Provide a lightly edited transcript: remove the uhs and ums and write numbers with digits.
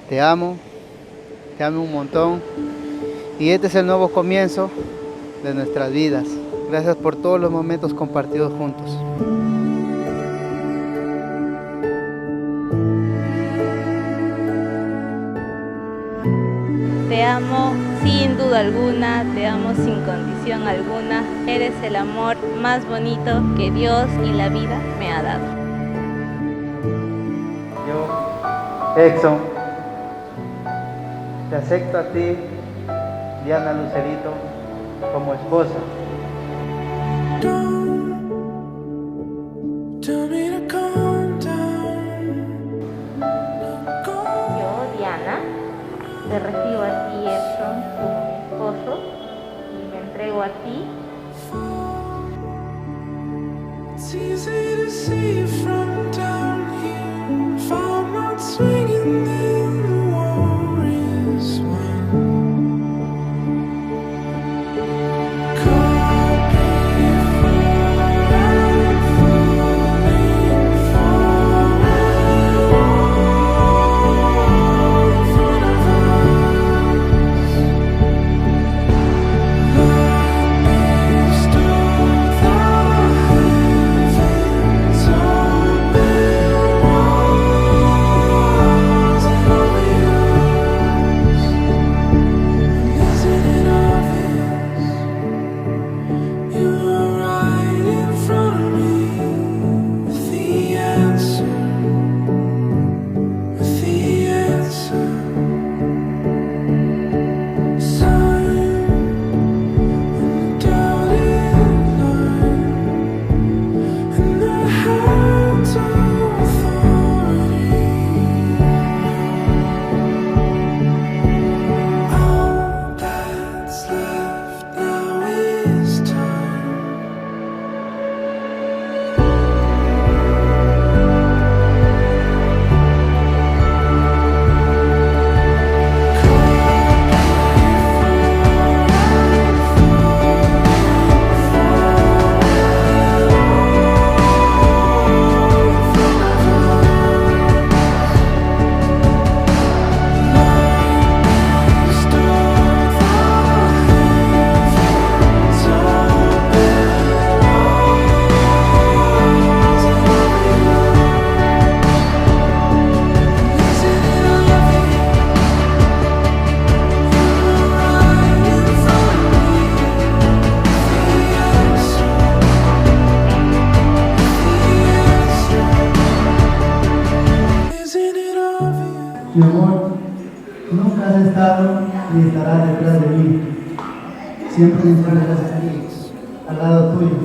Te amo, te amo un montón. Y este es el nuevo comienzo de nuestras vidas. Gracias por todos los momentos compartidos juntos. Te amo sin duda alguna, te amo sin condición alguna. Eres el amor más bonito que Dios y la vida me ha dado. Yo, Exxon, te acepto a ti, Diana Lucerito, como esposa. Yo, Diana, te recibo a ti, Exxon, como mi esposo, y me entrego a ti. It's easy to see you from down here. If I'm not swinging, then the war is won. Caught before I'm falling for it all in front of us. Lightning stole the heavens open walls and over yours. Isn't it obvious? You were right in front of me with the answer, with the answer. Sign on the dotted line, and the hands of authority. All that's left now is time. Mi amor, nunca has estado ni estarás detrás de mí. Siempre estarás aquí, al lado tuyo.